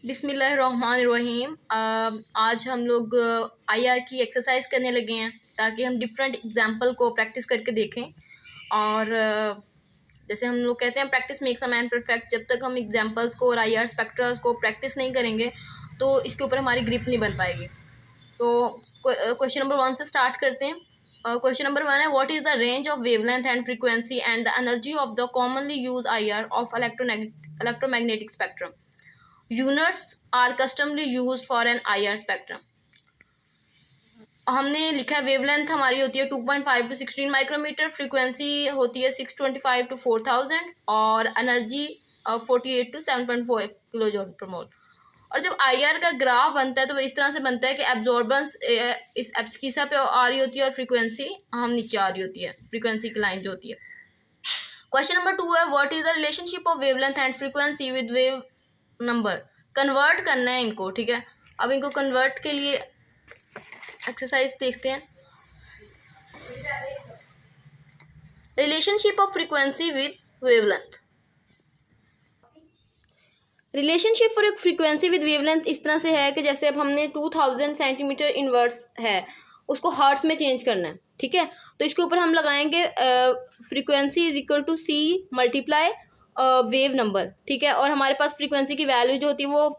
बिस्मिल्लाहिर्रहमानिर्रहीम। आज हम लोग आईआर की एक्सरसाइज करने लगे हैं ताकि हम डिफरेंट एग्जाम्पल को प्रैक्टिस करके देखें। और जैसे हम लोग कहते हैं practice makes a man perfect. जब तक हम एग्जाम्पल्स को और आईआर स्पेक्ट्रल्स को प्रैक्टिस नहीं करेंगे तो इसके ऊपर हमारी ग्रिप नहीं बन पाएगी। तो क्वेश्चन नंबर 1 से स्टार्ट करते हैं। क्वेश्चन नंबर 1 है, what is the range of wavelength and frequency and the energy of the commonly use IR of electromagnetic spectrum? Units are customly used for an IR spectrum. हमने लिखा है wavelength हमारी होती है 2.5 to 16 micrometer, frequency होती है 625 to 4000 और energy 48 to 7.4 kilo joule पर मोल। और जब आईआर का ग्राफ बनता है तो वो इस तरह से बनता है कि एब्जॉर्बेंस इस एब्सकीसा पे आ रही होती है और फ्रीक्वेंसी हम नीचे आ रही होती है, फ्रीक्वेंसी की लाइन जो होती है। क्वेश्चन नंबर 2 है, what is the relationship of wavelength and frequency with wave number? Convert करना है इनको, ठीक है। अब इनको कन्वर्ट के लिए एक्सरसाइज देखते हैं। Relationship of frequency with wavelength. Relationship for frequency with wavelength इस तरह से है कि जैसे अब हमने 2000 सेंटीमीटर इनवर्स है उसको हर्ट्स में चेंज करना है, ठीक है। तो इसके ऊपर हम लगाएंगे frequency is equal to C multiply wave number, ठीक है। और हमारे पास फ्रीक्वेंसी की वैल्यू जो होती है वो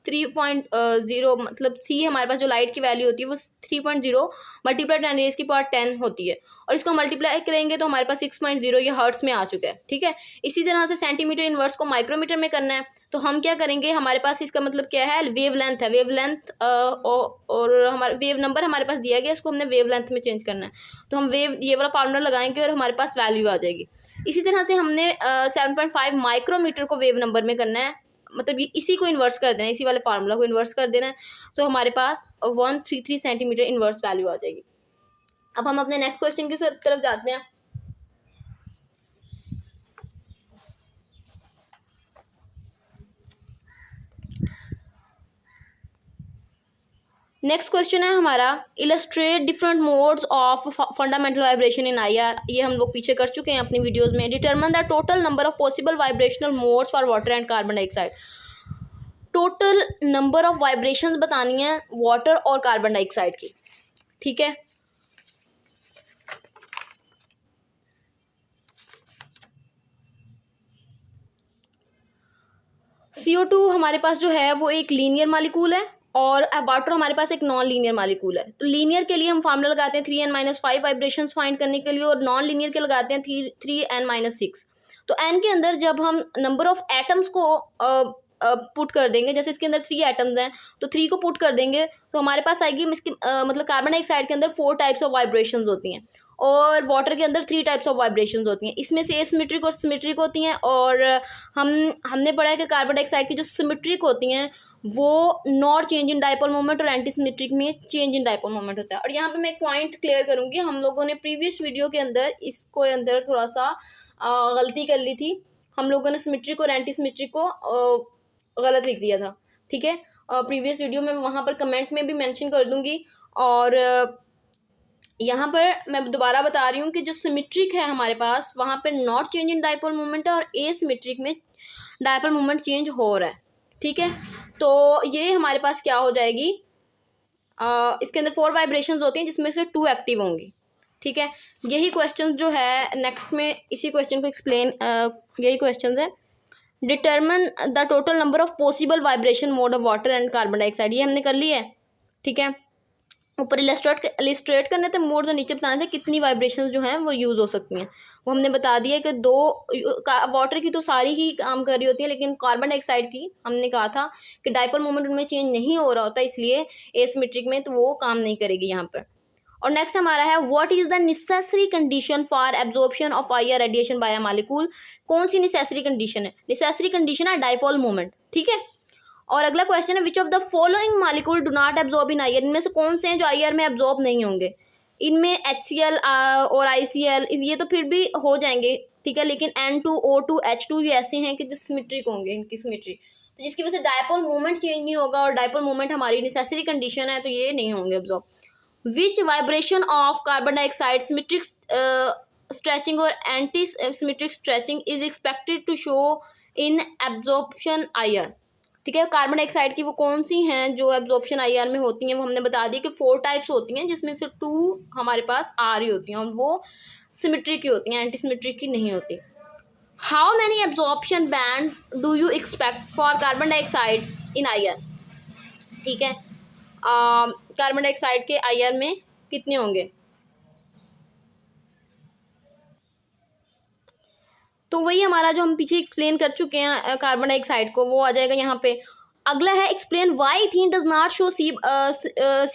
3.0, मतलब सी हमारे पास जो लाइट की वैल्यू होती है वो 3.0 मल्टीप्लाई 10⁻10 होती है। और इसको मल्टीप्लाई करेंगे तो हमारे पास 6.0 ये हर्ट्स में आ चुका है, ठीक है। इसी तरह से सेंटीमीटर इनवर्स को माइक्रोमीटर में करना है तो हम क्या करेंगे, हमारे पास इसका मतलब क्या है, वेव लेंथ है। वेव लेंथ और हमारा वेव नंबर हमारे पास दिया गया, इसको हमने वेव लेंथ में चेंज करना है। तो हम वेव ये वाला फार्मूला लगाएंगे और हमारे पास वैल्यू आ जाएगी। इसी तरह से हमने 7.5 माइक्रोमीटर को वेव नंबर में करना है, मतलब ये इसी को इन्वर्स कर देना है, इसी वाले फार्मूला को इन्वर्स कर देना है। तो हमारे पास 133 सेंटीमीटर इन्वर्स वैल्यू आ जाएगी। अब हम अपने नेक्स्ट क्वेश्चन की तरफ जाते हैं। नेक्स्ट क्वेश्चन है हमारा, illustrate different modes of fundamental vibration in IR. ये हम लोग पीछे कर चुके हैं अपनी वीडियोस में। Determine the total number of possible vibrational modes for water and carbon dioxide. Total number of vibrations बतानी है वाटर और कार्बन डाइऑक्साइड की, ठीक है। CO2 हमारे पास जो है वो एक लीनियर मालिकूल है और वाटर हमारे पास एक नॉन लीनियर मालिकूल है। तो लीनियर के लिए हम फार्मूला लगाते हैं 3n-5 वाइब्रेशंस फाइंड करने के लिए, और नॉन लीनियर के लगाते हैं 3n-6। तो n के अंदर जब हम नंबर ऑफ एटम्स को पुट कर देंगे, जैसे इसके अंदर 3 एटम्स हैं तो 3 को पुट कर देंगे तो हमारे पास आएगी इसकी मतलब कार्बन डाइऑक्साइड के अंदर 4 टाइप्स ऑफ वाइब्रेशंस होती हैं और वाटर के अंदर 3 टाइप्स ऑफ वाइब्रेशंस होती हैं। इसमें से एसिमेट्रिक और सिमेट्रिक होती हैं। और हमने पढ़ा है कि कार्बन डाइऑक्साइड की जो सिमेट्रिक होती हैं वो not change in dipole moment और एंटी सिमेट्रिक में चेंज इन डाइपोल मोमेंट होता है। और यहाँ पे मैं एक पॉइंट क्लियर करूँगी, हम लोगों ने प्रीवियस वीडियो के अंदर इसको अंदर थोड़ा सा गलती कर ली थी। हम लोगों ने सिमेट्रिक और एंटी सिमेट्रिक को गलत लिख दिया था, ठीक है। प्रीवियस वीडियो में वहाँ पर कमेंट में भी मेंशन कर दूंगी। और यहाँ पर मैं दोबारा बता रही हूँ कि जो सिमेट्रिक है हमारे पास वहाँ पर not change in dipole moment है और एसिमेट्रिक में डाइपोल मोमेंट चेंज हो रहा है, ठीक है। तो ये हमारे पास क्या हो जाएगी, इसके अंदर 4 वाइब्रेशंस होती हैं जिसमें से 2 एक्टिव होंगी, ठीक है। यही क्वेश्चन जो है नेक्स्ट में इसी क्वेश्चन को एक्सप्लेन, यही क्वेश्चन है, determine the total number of possible vibration mode of water and carbon dioxide. ये हमने कर लिया है, ठीक है। ऊपर इलिस्ट्रेट करने थे मोड, तो नीचे बताने थे कितनी वाइब्रेशन जो हैं वो यूज़ हो सकती हैं। वो हमने बता दिया कि 2 वाटर की तो सारी ही काम कर रही होती है, लेकिन कार्बन डाइऑक्साइड की हमने कहा था कि डाइपोल मोमेंट उनमें चेंज नहीं हो रहा होता, इसलिए एसिमेट्रिक में तो वो काम नहीं करेगी यहाँ पर। और नेक्स्ट हमारा है, what is the necessary condition for absorption of IR radiation by a molecule. कौन सी नेसेसरी कंडीशन है? नेसेसरी कंडीशन है डाइपोल मोमेंट, ठीक है। और अगला क्वेश्चन है, which of the following molecule do not absorb in IR. इनमें से कौन से हैं जो आईआर में एब्जॉर्ब नहीं होंगे? इनमें HCl और ICl ये तो फिर भी हो जाएंगे, ठीक है, लेकिन N2O2 H2 ये ऐसे हैं कि जो सिमेट्रिक होंगे, इनकी सिमेट्री, तो जिसकी वजह से डाइपोल मोमेंट चेंज नहीं होगा और डाइपोल मोमेंट हमारी नेसेसरी कंडीशन है, तो ये नहीं होंगे absorb. Which vibration of carbon dioxide symmetric stretching और anti symmetric stretching is expected to show in absorption IR, ठीक है। कार्बन डाइऑक्साइड की वो कौन सी हैं जो एब्जॉर्प्शन आईआर में होती हैं, वो हमने बता दी कि 4 टाइप्स होती हैं, जिसमें से 2 हमारे पास आ रही होती हैं और वो सिमेट्री की होती हैं, एंटी सिमेट्री की नहीं होती। How many absorption band do you expect for carbon dioxide in IR? ठीक है, कार्बन डाइऑक्साइड के आईआर में कितने होंगे? तो वही हमारा जो हम पीछे एक्सप्लेन कर चुके हैं कार्बन डाइऑक्साइड को, वो आ जाएगा यहाँ पे। अगला है explain why ethene does not show C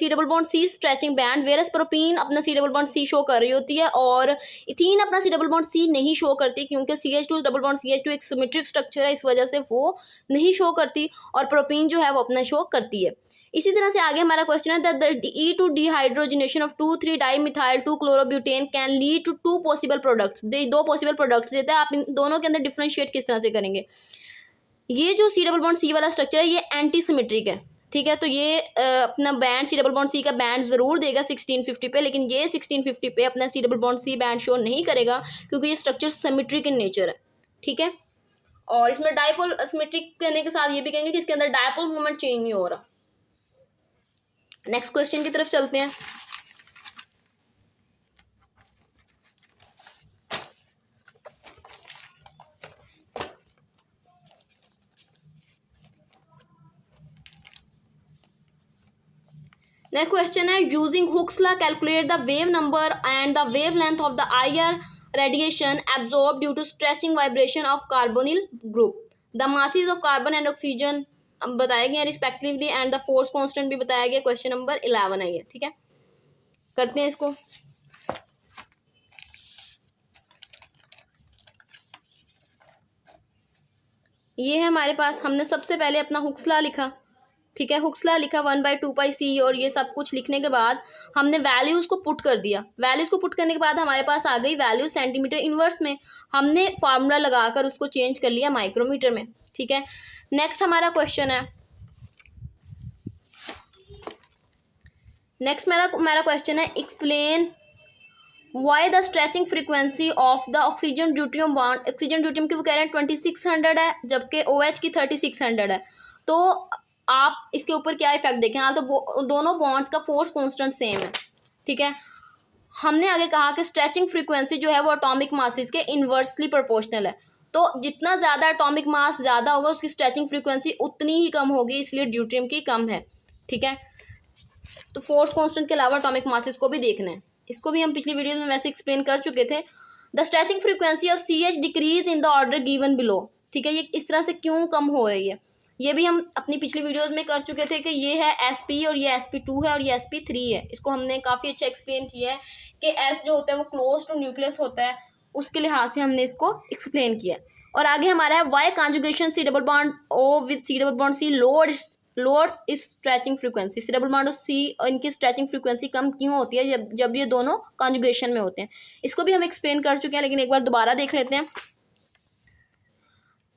double bond C stretching band, versus propene अपना C double bond C show कर रही होती है और इथीन अपना सी डबल बॉन्ड सी नहीं शो करती, क्योंकि CH2 डबल बॉन्ड CH2 एक सिमेट्रिक स्ट्रक्चर है, इस वजह से वो नहीं शो करती, और प्रोपीन जो है वो अपना शो करती है। इसी तरह से आगे हमारा क्वेश्चन है that E2 dehydrogenation of 2,3 dimethyl 2 chlorobutane can lead to 2 possible products. 2 possible products देता है, आप इन दोनों के अंदर डिफ्रेंशिएट किस तरह से करेंगे। ये जो सी डबल बॉन्ड सी वाला स्ट्रक्चर है ये एंटी सिमेट्रिक है, ठीक है। तो ये अपना band C double bond C का बैंड जरूर देगा 1650 पे, लेकिन ये 1650 पे अपना C double bond C band show नहीं करेगा, क्योंकि ये स्ट्रक्चर सिमेट्रिक इन नेचर है, ठीक है। और इसमें डायपोल सिमेट्रिक करने के साथ ये भी कहेंगे कि इसके अंदर डायपोल मूवमेंट चेंज नहीं हो रहा। नेक्स्ट क्वेश्चन की तरफ चलते हैं। नेक्स्ट क्वेश्चन है using Hooke's law calculate the wave number and the wavelength of the IR radiation absorb due to stretching vibration of carbonyl group. The masses of carbon and oxygen बताया गया respectively and the force constant भी बताया गया। Question number 11 है ये, ठीक है। करते हैं इसको। ये है हमारे पास, हमने सबसे पहले अपना हुक्स लॉ लिखा, ठीक है। हुक्स लॉ लिखा 1/2πc और ये सब कुछ लिखने के बाद हमने वैल्यूज को पुट कर दिया। वैल्यूज को पुट करने के बाद हमारे पास आ गई वैल्यू सेंटीमीटर इनवर्स में। हमने फार्मूला लगाकर उसको चेंज कर लिया माइक्रोमीटर में, ठीक है। नेक्स्ट हमारा क्वेश्चन है, नेक्स्ट मेरा क्वेश्चन है explain why the stretching frequency of the oxygen deuterium bond. Oxygen deuterium की वो कह रहे हैं 2600 है, जबकि OH की 3600 है। तो आप इसके ऊपर क्या इफेक्ट देखें। हाँ, तो दोनों बॉन्ड्स का फोर्स कांस्टेंट सेम है, ठीक है। हमने आगे कहा कि स्ट्रेचिंग फ्रीक्वेंसी जो है वो एटॉमिक मासेस के इन्वर्सली प्रोपोर्शनल है। तो जितना ज़्यादा एटॉमिक मास ज़्यादा होगा उसकी स्ट्रेचिंग फ्रीक्वेंसी उतनी ही कम होगी, इसलिए ड्यूटियम की कम है, ठीक है। तो फोर्स कांस्टेंट के अलावा एटॉमिक मासेस को भी देखना है, इसको भी हम पिछली वीडियो में वैसे एक्सप्लेन कर चुके थे। The stretching frequency of CH decrease in the order given below, ठीक है। ये इस तरह से क्यों कम हो रही है, ये भी हम अपनी पिछली वीडियोस में कर चुके थे कि ये है SP और ये SP2 है और ये SP3 है। इसको हमने काफ़ी अच्छा एक्सप्लेन किया है कि S जो होता है वो क्लोज टू न्यूक्लियस होता है, उसके लिहाज से हमने इसको एक्सप्लेन किया। और आगे हमारा है why conjugation C double bond O with C double bond C lowers इस stretching frequency. C double bond और C इनकी स्ट्रेचिंग फ्रीक्वेंसी कम क्यों होती है जब ये दोनों कॉन्जुगेशन में होते हैं। इसको भी हम एक्सप्लेन कर चुके हैं, लेकिन एक बार दोबारा देख लेते हैं।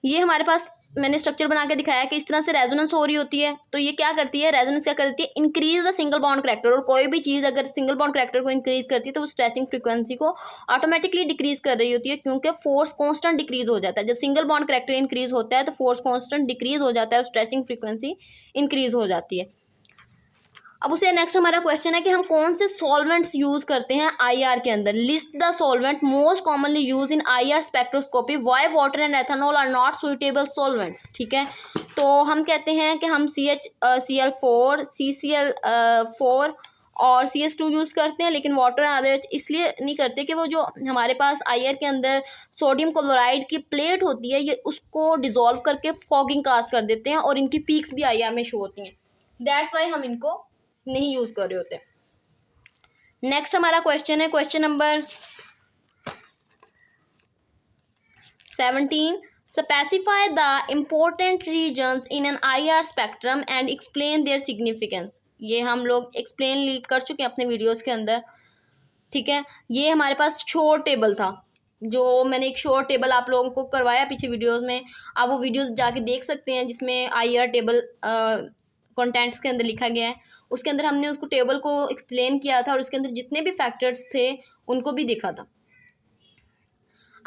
ये हमारे पास मैंने स्ट्रक्चर बना के दिखाया कि इस तरह से रेजोनेंस हो रही होती है। तो ये क्या करती है, रेजोनेंस क्या करती है, increase the single bond character. और कोई भी चीज़ अगर सिंगल बॉन्ड करैक्टर को इंक्रीज करती है तो वो स्ट्रेचिंग फ्रीक्वेंसी को ऑटोमेटिकली डिक्रीज कर रही होती है, क्योंकि फोर्स कांस्टेंट डिक्रीज हो जाता है। जब सिंगल बॉन्ड करैक्टर इंक्रीज होता है तो फोर्स कांस्टेंट डिक्रीज हो जाता है और स्ट्रेचिंग फ्रीक्वेंसी इंक्रीज हो जाती है। अब उसे नेक्स्ट हमारा क्वेश्चन है कि हम कौन से सॉल्वेंट्स यूज करते हैं आईआर के अंदर। List the solvent most commonly use in IR spectroscopy, why water and ethanol are not suitable solvents, ठीक है। तो हम कहते हैं कि हम CHCl4 CCl4 और CH2 यूज़ करते हैं, लेकिन वाटर RH इसलिए नहीं करते कि वो जो हमारे पास आईआर के अंदर सोडियम क्लोराइड की प्लेट होती है ये उसको डिजोल्व करके फॉगिंग कास्ट कर देते हैं और इनकी पीक्स भी आईआर में शो होती हैं। दैट्स वाई हम इनको नहीं यूज कर रहे होते। नेक्स्ट हमारा क्वेश्चन है question number 17, specify the important regions in an IR spectrum and explain their significance. ये हम लोग एक्सप्लेन कर चुके हैं अपने वीडियोस के अंदर, ठीक है। ये हमारे पास शोर टेबल था, जो मैंने एक शोर टेबल आप लोगों को करवाया पीछे वीडियोस में, आप वो वीडियोस जाके देख सकते हैं जिसमें आईआर टेबल कंटेंट्स के अंदर लिखा गया है। उसके अंदर हमने उसको टेबल को एक्सप्लेन किया था और उसके अंदर जितने भी फैक्टर्स थे उनको भी देखा था।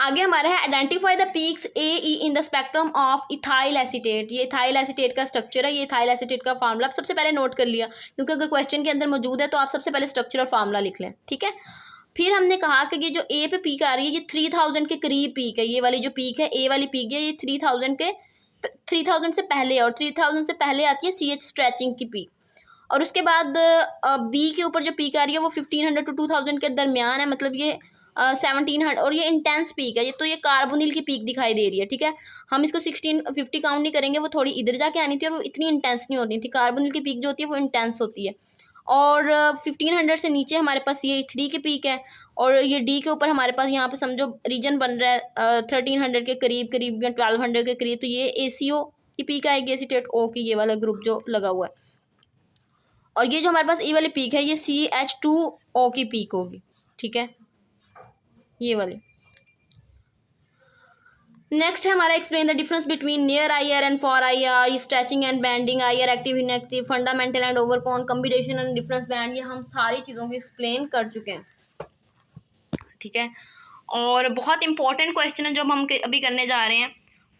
आगे हमारा है identify the peaks A E in the spectrum of ethyl acetate. ये इथाइल एसीटेट का स्ट्रक्चर है, ये इथाइल एसीटेट का फार्मूला आप सबसे पहले नोट कर लिया, क्योंकि अगर क्वेश्चन के अंदर मौजूद है तो आप सबसे पहले स्ट्रक्चर और फार्मूला लिख लें, ठीक है। फिर हमने कहा कि ये जो ए पे पीक आ रही है ये 3000 के करीब पीक है, ये वाली जो पीक है ए वाली पीक है ये 3000 से पहले है, और 3000 से पहले आती है CH स्ट्रेचिंग की पीक। और उसके बाद बी के ऊपर जो पीक आ रही है वो 1500 to 2000 के दरमियान है, मतलब ये 1700, और ये इंटेंस पीक है, ये तो ये कार्बोनिल की पीक दिखाई दे रही है, ठीक है। हम इसको 1650 काउंट नहीं करेंगे, वो थोड़ी इधर जाके आनी थी और वो इतनी इंटेंस नहीं होती थी। कार्बोनिल की पीक जो होती है वो इंटेंस होती है। और 1500 से नीचे हमारे पास ये 3 की पीक है, और ये डी के ऊपर हमारे पास यहाँ पे समझो रीजन बन रहा है 1300 के करीब करीब या 1200 के करीब, तो ये ACO की पीक आएगी, एसीटेट O की, ये वाला ग्रुप जो लगा हुआ है। और ये जो हमारे पास ई वाली पीक है ये CH2O की पीक होगी, ठीक है, ये वाली। नेक्स्ट है हमारा explain the difference between near IR and far IR, stretching and bending, IR active inactive, fundamental and overtone, combination and difference band, ये हम सारी चीज़ों को एक्सप्लेन कर चुके हैं, ठीक है। और बहुत इंपॉर्टेंट क्वेश्चन है जो हम अभी करने जा रहे हैं।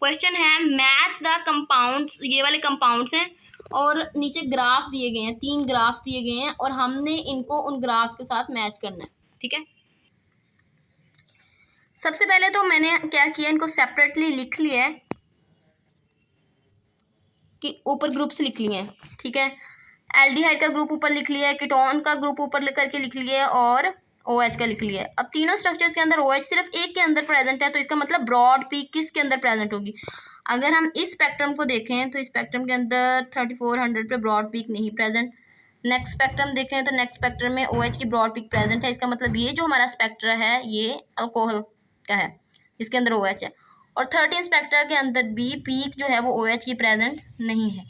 क्वेश्चन है मैथ द कंपाउंड्स, ये वाले कंपाउंड्स हैं और नीचे ग्राफ्स दिए गए हैं, 3 ग्राफ्स दिए गए हैं और हमने इनको उन ग्राफ्स के साथ मैच करना है, ठीक है। सबसे पहले तो मैंने क्या किया, इनको सेपरेटली लिख लिया है कि ऊपर ग्रुप्स लिख लिए हैं, ठीक है। एल्डिहाइड का ग्रुप ऊपर लिख लिया है, कीटोन का ग्रुप ऊपर करके लिख लिया है और OH का लिख लिया है। अब तीनों स्ट्रक्चर्स के अंदर OH सिर्फ एक के अंदर प्रेजेंट है, तो इसका मतलब ब्रॉड पीक किसके अंदर प्रेजेंट होगी। अगर हम इस स्पेक्ट्रम को देखें तो इस स्पेक्ट्रम के अंदर 3400 पे ब्रॉड पीक नहीं प्रेजेंट। नेक्स्ट स्पेक्ट्रम देखें तो नेक्स्ट स्पेक्ट्रम में OH की ब्रॉड पीक प्रेजेंट है, इसका मतलब ये जो हमारा स्पेक्ट्रा है ये अल्कोहल का है, इसके अंदर OH है। और 13 स्पेक्ट्रा के अंदर भी पीक जो है वो OH की प्रेजेंट नहीं है,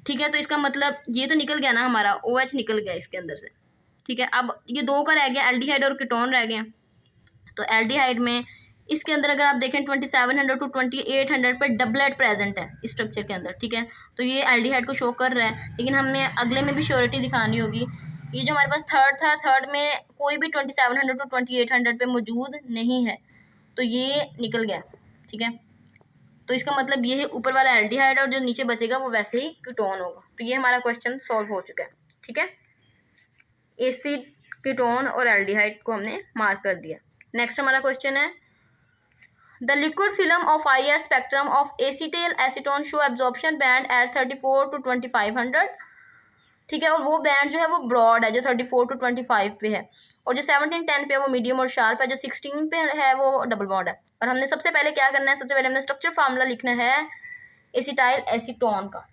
ठीक है। तो इसका मतलब ये तो निकल गया ना, हमारा OH निकल गया इसके अंदर से, ठीक है। अब ये 2 का रह गया, एल्डिहाइड और कीटोन रह गए। तो एल्डिहाइड में इसके अंदर अगर आप देखें 2700 to 2800 पे डबलेट प्रेजेंट है इस स्ट्रक्चर के अंदर, ठीक है। तो ये एल्डिहाइड को शो कर रहा है, लेकिन हमने अगले में भी श्योरिटी दिखानी होगी। ये जो हमारे पास थर्ड था, थर्ड में कोई भी 2700 to 2800 पे मौजूद नहीं है, तो ये निकल गया, ठीक है। तो इसका मतलब ये है ऊपर वाला एल्डिहाइड और जो नीचे बचेगा वो वैसे ही कीटोन होगा। तो ये हमारा क्वेश्चन सॉल्व हो चुका है, ठीक है। एसिड, कीटोन और एल्डिहाइड को हमने मार्क कर दिया। नेक्स्ट हमारा क्वेश्चन है the liquid film of IR spectrum of acetyl acetone show absorption band at 34 to 2500, ठीक है। और वो बैंड जो है वो ब्रॉड है जो 34 to 25 पे है, और जो 1710 पे है वो मीडियम और शार्प है, जो 16 पे है वो डबल बॉन्ड है। और हमने सबसे पहले क्या करना है, सबसे पहले हमने स्ट्रक्चर फार्मूला लिखना है एसिटाइल एसीटोन का।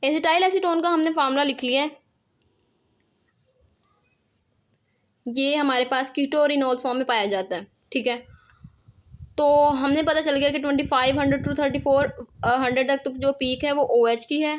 एसिटाइल एसीटोन का हमने फार्मूला लिख लिया है, ये हमारे पास कीटो और इनोल फॉर्म में पाया जाता है, ठीक है। तो हमने पता चल गया कि 2500 to 3400 तक जो पीक है वो OH की है,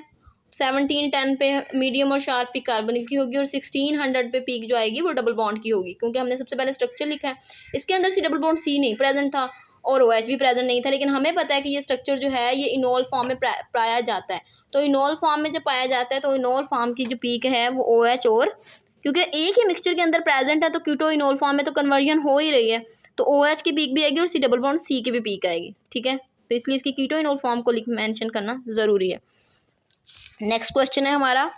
1710 पे मीडियम और शार्प पीक कार्बोनिल की होगी, और 1600 पे पीक जो आएगी वो डबल बॉन्ड की होगी, क्योंकि हमने सबसे पहले स्ट्रक्चर लिखा है। इसके अंदर C डबल बॉन्ड C नहीं प्रेजेंट था और OH भी प्रेजेंट नहीं था, लेकिन हमें पता है कि ये स्ट्रक्चर जो है ये इनोल फॉर्म में पाया जाता है। तो इनोल फॉर्म में जब पाया जाता है तो इनोल फॉर्म की जो पीक है वो OH, और क्योंकि एक ही मिक्सचर के अंदर प्रेजेंट है तो कीटो इनोल फॉर्म में तो कन्वर्जन हो ही रही है, तो OH की पीक भी आएगी और C डबल बॉन्ड C की भी पीक आएगी, ठीक है। तो इसलिए इसकी कीटो इनोल फॉर्म को मेंशन करना ज़रूरी है। नेक्स्ट क्वेश्चन है हमारा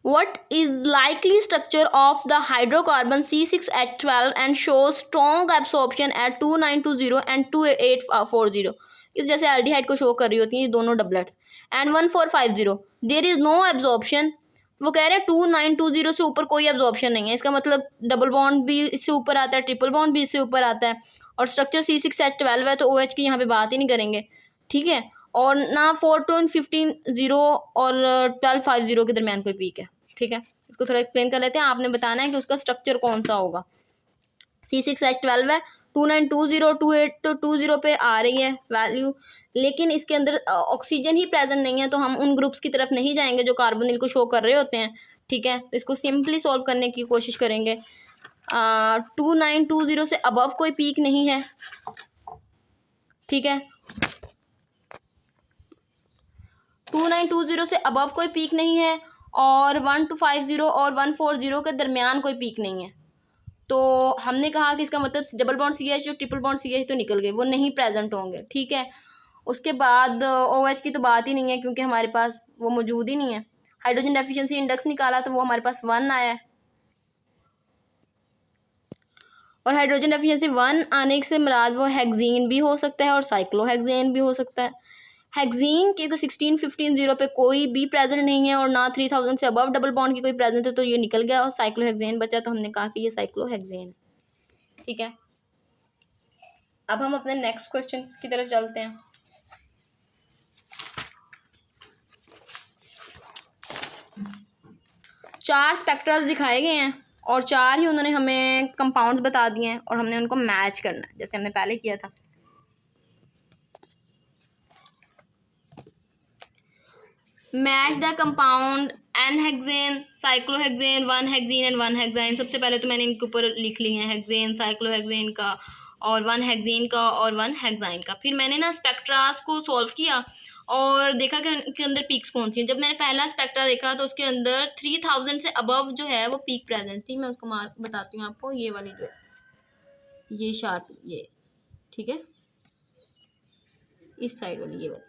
What is likely structure of the hydrocarbon C6H12 and shows strong absorption at 2920 and 2840, जैसे एल्डिहाइड को शो कर रही होती हैं ये दोनों doublets, and 1450 there is no absorption. वो कह रहे हैं 2920 से ऊपर कोई एब्जॉर्प्शन नहीं है, इसका मतलब डबल बॉन्ड भी इससे ऊपर आता है, ट्रिपल बॉन्ड भी इससे ऊपर आता है, और स्ट्रक्चर C6H12 है तो OH की यहाँ पे बात ही नहीं करेंगे, ठीक है। और ना 1450 और 1250 के दरमियान कोई पीक है, ठीक है। इसको थोड़ा एक्सप्लेन कर लेते हैं, आपने बताना है कि उसका स्ट्रक्चर कौन सा होगा। C6H12 है, 2920 2820 पे आ रही है वैल्यू, लेकिन इसके अंदर ऑक्सीजन ही प्रेजेंट नहीं है, तो हम उन ग्रुप्स की तरफ नहीं जाएंगे जो कार्बोनिल को शो कर रहे होते हैं, ठीक है। तो इसको सिंपली सॉल्व करने की कोशिश करेंगे। 2920 से अबव कोई पीक नहीं है, ठीक है। 2920 से अबव कोई पीक नहीं है, और 1250 और 140 के दरमियान कोई पीक नहीं है। तो हमने कहा कि इसका मतलब डबल बॉन्ड CH और ट्रिपल बॉन्ड CH तो निकल गए, वो नहीं प्रेजेंट होंगे, ठीक है। उसके बाद OH की तो बात ही नहीं है क्योंकि हमारे पास वो मौजूद ही नहीं है। हाइड्रोजन डेफिशिएंसी इंडेक्स निकाला तो वो हमारे पास 1 आया है, और हाइड्रोजन डेफिशिएंसी 1 आने से मुराद वो हेक्सीन भी हो सकता है और साइक्लोहेक्सेन भी हो सकता है। हेक्सीन के तो 16-15 पे कोई भी प्रेजेंट नहीं है और ना 3000 से अबव डबल बॉन्ड की कोई प्रेजेंट है, तो ये निकल गया और साइक्लोहेक्सेन बचा, तो हमने कहा कि ये साइक्लोहेक्सेन, ठीक है। अब हम अपने नेक्स्ट क्वेश्चन की तरफ चलते हैं। चार स्पेक्ट्रास दिखाए गए हैं और चार ही उन्होंने हमें कंपाउंड्स बता दिए हैं और हमने उनको मैच करना है जैसे हमने पहले किया था। Match the compound n hexane, cyclohexane, 1 hexene and 1 hexyne. सबसे पहले तो मैंने इनके ऊपर लिख लिए हैं हेक्सेन, साइक्लोहेक्सेन का और 1 हेक्सीन का और 1 हेक्साइन का। फिर मैंने ना स्पेक्ट्रास को सॉल्व किया और देखा कि उनके अंदर पीक्स कौन सी हैं। जब मैंने पहला स्पेक्ट्रा देखा तो उसके अंदर 3000 से अबव जो है वो पीक प्रेजेंट थी। मैं उसको मार्क बताती हूँ आपको, ये वाली जो है, ये शार्प, ये ठीक है, इस साइड वाली, ये वाली।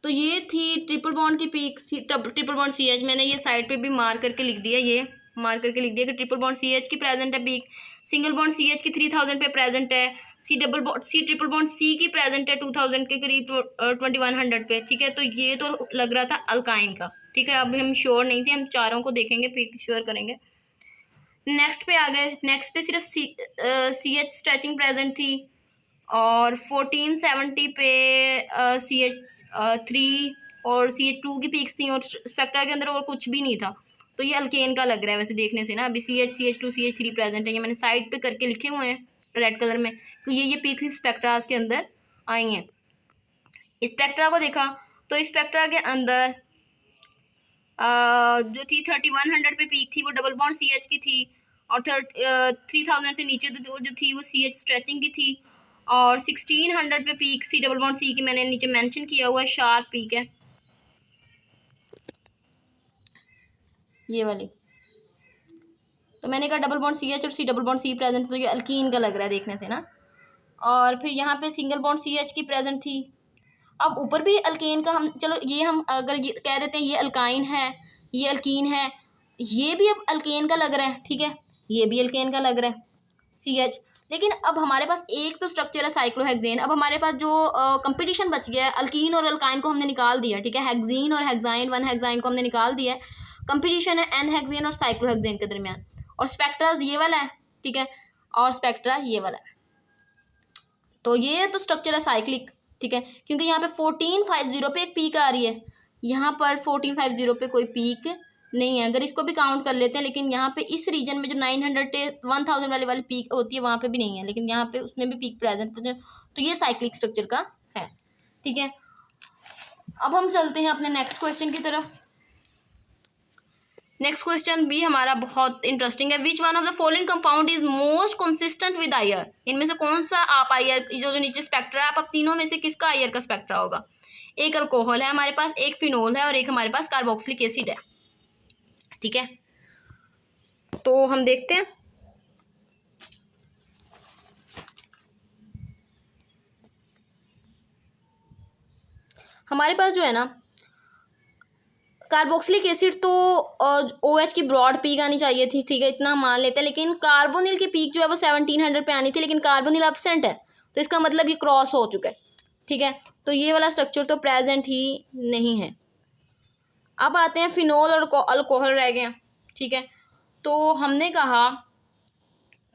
तो ये थी ट्रिपल बॉन्ड की पीक, ट्रिपल बॉन्ड CH। मैंने ये साइड पे भी मार्क करके लिख दिया, ये मार्क करके लिख दिया कि ट्रिपल बॉन्ड CH की प्रेजेंट है पीक, सिंगल बॉन्ड CH की 3000 पे प्रेजेंट है, C ट्रिपल बॉन्ड C की प्रेजेंट है 2000 के करीब 2100 पे, ठीक है। तो ये तो लग रहा था अल्काइन का, ठीक है। अब हम श्योर नहीं थे, हम चारों को देखेंगे फिर श्योर करेंगे। नेक्स्ट पे आ गए, नेक्स्ट पे सिर्फ CH स्ट्रेचिंग प्रेजेंट थी और 1470 पे CH3 और CH2 की पीक्स थी और स्पेक्ट्रा के अंदर और कुछ भी नहीं था। तो ये अल्केन का लग रहा है वैसे देखने से ना। अभी CH, CH2, CH3 प्रेजेंट है, ये मैंने साइड पे करके लिखे हुए हैं रेड कलर में, तो ये पीक्स स्पेक्ट्रास के अंदर आई हैं। स्पेक्ट्रा को देखा तो स्पेक्ट्रा के अंदर जो थी 3100 पे पीक थी वो डबल बॉन्ड CH की थी और 3000 से नीचे जो थी वो CH स्ट्रेचिंग की थी और 1600 पे peak C double bond C की मैंने नीचे मेंशन किया हुआ है, शार्प पीक है ये वाली। तो मैंने कहा डबल बॉन्ड CH और C double bond C present, तो ये अल्कीन का लग रहा है देखने से ना। और फिर यहाँ पे सिंगल बॉन्ड CH की प्रेजेंट थी। अब ऊपर भी अल्केन का हम, चलो ये हम अगर ये कह देते हैं ये अल्काइन है, ये अल्कीन है, ये भी अब अल्केन का लग रहा है, ठीक है, ये भी अल्केन का लग रहा है CH। लेकिन अब हमारे पास एक तो स्ट्रक्चर है साइक्लोहेक्सेन। अब हमारे पास जो कंपटीशन बच गया है, अल्कीन और अल्काइन को हमने निकाल दिया, ठीक है, हेक्सीन और हेक्साइन, 1 हेक्साइन को हमने निकाल दिया है। कंपटीशन है एन हेक्सेन और साइक्लोहेक्सेन के दरमियान, और स्पेक्ट्रा ये वाला है, ठीक है, और स्पेक्ट्रा ये वाला है। तो ये तो स्ट्रक्चर है साइक्लिक, ठीक है, क्योंकि यहाँ पे 1450 पे एक पीक आ रही है, यहाँ पर 1450 पे कोई पीक नहीं है। अगर इसको भी काउंट कर लेते हैं, लेकिन यहाँ पे इस रीजन में जो 900 से 1000 वाली पीक होती है वहाँ पे भी नहीं है, लेकिन यहाँ पे उसमें भी पीक प्रेजेंट है। तो ये साइक्लिक स्ट्रक्चर का है, ठीक है। अब हम चलते हैं अपने नेक्स्ट क्वेश्चन की तरफ। नेक्स्ट क्वेश्चन भी हमारा बहुत इंटरेस्टिंग है। Which one of the following compound is most consistent with IR. इनमें से कौन सा आप आयर जो नीचे स्पेक्ट्रा है, आप तीनों में से किसका आयर का स्पेक्ट्रा होगा। एक अल्कोहल है हमारे पास, एक फिनोल है और एक हमारे पास कार्बोक्सिलिक एसिड है, ठीक है। तो हम देखते हैं। हमारे पास जो है ना कार्बोक्सिलिक एसिड तो OH की ब्रॉड पीक आनी चाहिए थी, ठीक है, इतना मान लेते हैं। लेकिन कार्बोनिल की पीक जो है वो 1700 पे आनी थी, लेकिन कार्बोनिल एब्सेंट है, तो इसका मतलब ये क्रॉस हो चुका है, ठीक है। तो ये वाला स्ट्रक्चर तो प्रेजेंट ही नहीं है। अब आते हैं फिनोल और अल्कोहल रह गए हैं, ठीक है। तो हमने कहा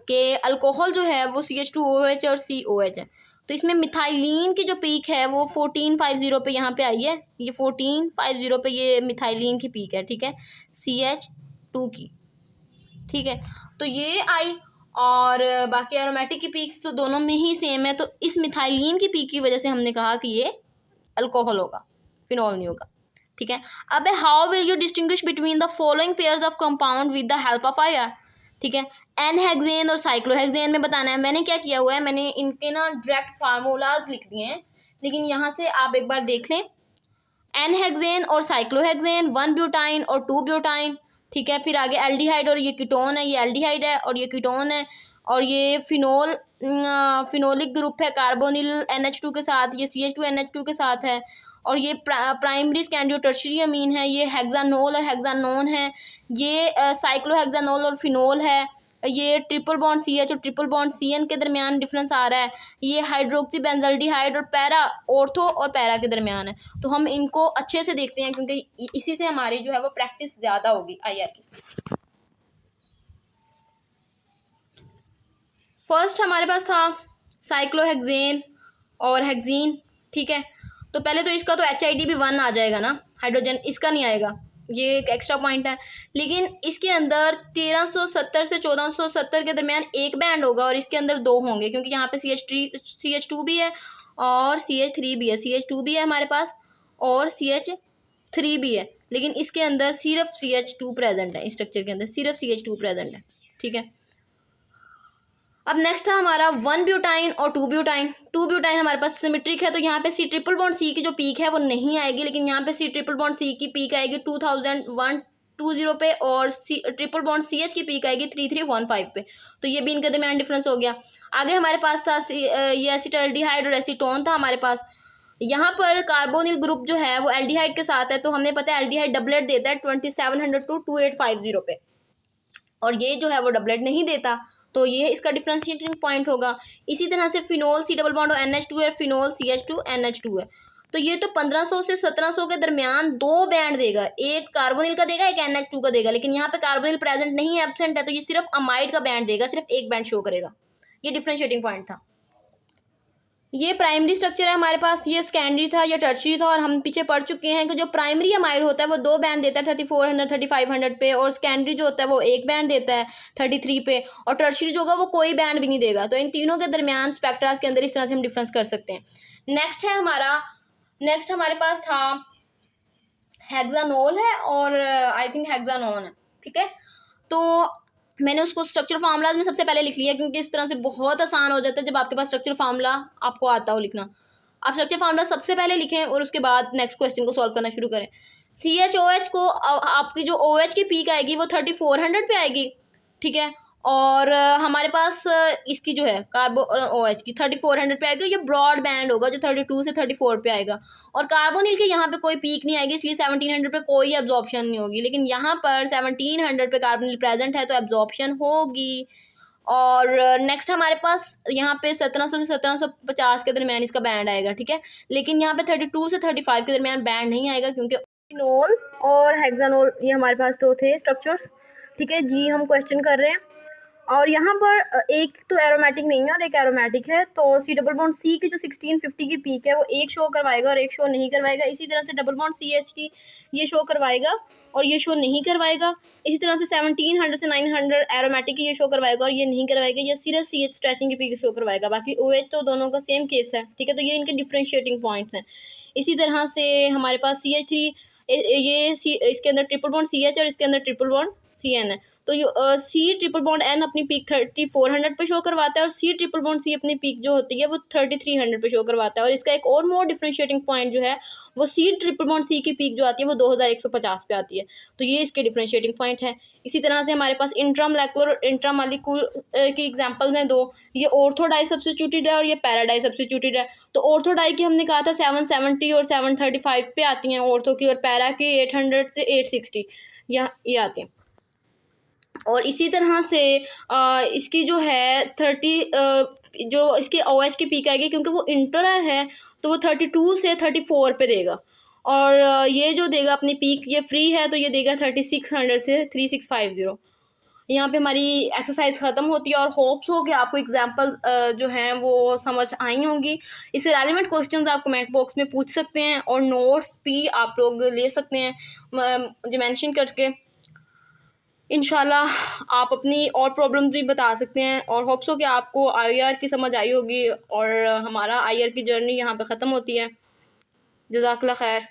कि अल्कोहल जो है वो CH2OH और COH है। तो इसमें मिथाइलिन की जो पीक है वो 1450 पे यहाँ पे आई है, ये 1450 पे ये मिथाइलिन की पीक है, ठीक है, CH2 की, ठीक है। तो ये आई और बाकी एरोमेटिक की पीक्स तो दोनों में ही सेम है। तो इस मिथाइलिन की पीक की वजह से हमने कहा कि ये अल्कोहल होगा, फिनोल नहीं होगा, ठीक है। अब how will you distinguish between the following pairs of compound with the help of IR, ठीक है। एन हेक्सेन और साइक्लोहेक्सेन में बताना है। मैंने क्या किया हुआ है, मैंने इनके ना डायरेक्ट फार्मूलाज लिख दिए हैं, लेकिन यहाँ से आप एक बार देख लें। एन हेक्सेन और साइक्लोहेक्सेन, 1 ब्यूटाइन और 2 ब्यूटाइन, ठीक है। फिर आगे एल्डिहाइड और ये कीटोन है, ये एल्डिहाइड है और ये कीटोन है, और ये फिनोलिक ग्रुप है कार्बोनिल NH2 के साथ, ये CH2 NH2 के साथ है, और ये प्राइमरी सेकेंडरी टर्शरी अमीन है, ये हेक्सानोल और हेक्सानोन है, ये साइक्लोहेक्सानोल और फिनोल है, ये ट्रिपल बॉन्ड CH और ट्रिपल बॉन्ड CN के दरमियान डिफरेंस आ रहा है, ये हाइड्रोक्सी बेंजल्डिहाइड और पैरा ऑर्थो और पैरा के दरमियान है। तो हम इनको अच्छे से देखते हैं क्योंकि इसी से हमारी जो है वो प्रैक्टिस ज़्यादा होगी IR की। फर्स्ट हमारे पास था साइक्लोहेक्सेन और हेक्सीन, ठीक है। तो पहले तो इसका तो HID भी 1 आ जाएगा ना, हाइड्रोजन, इसका नहीं आएगा, ये एक एक्स्ट्रा पॉइंट है। लेकिन इसके अंदर 1370 से 1470 के दरमियान एक बैंड होगा और इसके अंदर 2 होंगे, क्योंकि यहाँ पे CH2 भी है और CH3 भी है, CH2 भी है हमारे पास और CH3 भी है, लेकिन इसके अंदर सिर्फ CH2 प्रेजेंट है, इस स्ट्रक्चर के अंदर सिर्फ CH2 प्रेजेंट है, ठीक है। अब नेक्स्ट है हमारा 1 ब्यूटाइन और 2 ब्यूटाइन। 2 ब्यूटाइन हमारे पास सिमेट्रिक है, तो यहाँ पे C ट्रिपल बॉन्ड C की जो पीक है वो नहीं आएगी, लेकिन यहाँ पे C ट्रिपल बॉन्ड C की पीक आएगी 2120 पे और C ट्रिपल बॉन्ड CH की पीक आएगी 3315 पे। तो ये भी इनके दरमियान डिफरेंस हो गया। आगे हमारे पास था ये एसिटाल्डिहाइड और एसीटोन था हमारे पास। यहाँ पर कार्बोनिल ग्रुप जो है वो एल्डिहाइड के साथ है, तो हमें पता है एल्डिहाइड डबलेट देता है 2700 टू 2850 पे, और ये जो है वो डबलेट नहीं देता, तो ये इसका डिफरेंशिएटिंग पॉइंट होगा। इसी तरह से फिनोल C डबल बॉन्ड और NH2 है, फिनोल CH2 NH2 है, तो ये तो 1500 से 1700 के दरमियान 2 बैंड देगा, एक कार्बोनिल का देगा, एक NH2 का देगा, लेकिन यहाँ पे कार्बोनिल प्रेजेंट नहीं है, एब्सेंट है, तो ये सिर्फ अमाइड का बैंड देगा, सिर्फ एक बैंड शो करेगा। ये डिफरेंशिएटिंग पॉइंट था। ये प्राइमरी स्ट्रक्चर है हमारे पास, ये सेकेंडरी था, ये टर्शरी था, और हम पीछे पढ़ चुके हैं कि जो प्राइमरी अमाइड होता है वो 2 बैंड देता है 3400 3500 पे, और सेकेंडरी जो होता है वो 1 बैंड देता है 33 पे, और टर्शरी जो होगा वो कोई बैंड भी नहीं देगा। तो इन तीनों के दरमियान स्पेक्ट्रास के अंदर इस तरह से हम डिफरेंस कर सकते हैं। नेक्स्ट हमारे पास था हेक्सानोल है और आई थिंक हेक्सानोन है, ठीक है। तो मैंने उसको स्ट्रक्चर फार्मूलाज में सबसे पहले लिख लिया, क्योंकि इस तरह से बहुत आसान हो जाता है जब आपके पास स्ट्रक्चर फार्मूला आपको आता हो लिखना। आप स्ट्रक्चर फार्मूला सबसे पहले लिखें और उसके बाद नेक्स्ट क्वेश्चन को सॉल्व करना शुरू करें। CHOH को आपकी जो OH की पीक आएगी वो 3400 पे आएगी, ठीक है, और हमारे पास इसकी जो है कार्बो OH की 3400 पे आएगी। ये ब्रॉड बैंड होगा जो 32 से 34 पे आएगा, और कार्बोनिल के यहाँ पे कोई पीक नहीं आएगी, इसलिए 1700 पे कोई एब्जॉर्प्शन नहीं होगी, लेकिन यहाँ पर 1700 पे कार्बोनिल प्रेजेंट है तो एब्जॉर्प्शन होगी। और नेक्स्ट हमारे पास यहाँ पे 1700 से 1750 के दरमियान इसका बैंड आएगा, ठीक है, लेकिन यहाँ पे 32 से 35 के दरमियान बैंड नहीं आएगा, क्योंकि फिनोल और हेक्सानोल ये हमारे पास तो थे स्ट्रक्चर्स, ठीक है जी। हम क्वेश्चन कर रहे हैं और यहाँ पर एक तो एरोमेटिक नहीं है और एक एरोमेटिक है, तो C डबल बॉन्ड C की जो 1650 की पीक है वो एक शो करवाएगा और एक शो नहीं करवाएगा। इसी तरह से डबल बॉन्ड CH की ये शो करवाएगा और ये शो नहीं करवाएगा। इसी तरह से 1700 से 900 एरोमेटिक की ये शो करवाएगा और ये नहीं करवाएगा, ये सिर्फ CH स्ट्रेचिंग की पीक शो करवाएगा, बाकी OH तो दोनों का सेम केस है, ठीक है। तो ये इनके डिफ्रेंशिएटिंग पॉइंट्स हैं। इसी तरह से हमारे पास CH3 ये इसके अंदर ट्रिपल बॉन्ड CH और इसके अंदर ट्रिपल बॉन्ड CN है, तो ये C ट्रिपल बॉन्ड N अपनी पीक 3400 पे शो करवाता है और C ट्रिपल बॉन्ड C अपनी पीक जो होती है वो 3300 पे शो करवाता है। और इसका एक और मोर डिफरेंशिएटिंग पॉइंट जो है वो C ट्रिपल बॉन्ड C की पीक जो आती है वो 2150 पे आती है, तो ये इसके डिफरेंशिएटिंग पॉइंट है। इसी तरह से हमारे पास इंट्रामोलेकुलर और इंट्रामॉलिक्यूल की एग्जांपल्स हैं 2, ये ऑर्थोडाई सब्स्टिट्यूटेड है और ये पैराडाई सब्स्टिट्यूटेड है। तो ऑर्थोडाई की हमने कहा था 770 और 735 पे आती हैं ऑर्थो की, और पैरा की 800 से 860 ये आती हैं। और इसी तरह से इसकी जो है 30 जो इसकी OH की पीक आएगी, क्योंकि वो इंट्रा है तो वो 32 से 34 पे देगा, और ये जो देगा अपनी पीक ये फ्री है तो ये देगा 3600 से 3650। यहाँ पे हमारी एक्सरसाइज ख़त्म होती है और होप्स हो कि आपको एग्जांपल्स जो हैं वो समझ आई होंगी। इससे रेलिवेंट क्वेश्चंस आप कमेंट बॉक्स में पूछ सकते हैं और नोट्स भी आप लोग ले सकते हैं जो मेंशन करके। इंशाल्लाह आप अपनी और प्रॉब्लम्स भी बता सकते हैं, और होप्स हो कि आपको IR की समझ आई होगी, और हमारा IR की जर्नी यहाँ पे ख़त्म होती है। जज़ाकल्लाह खैर।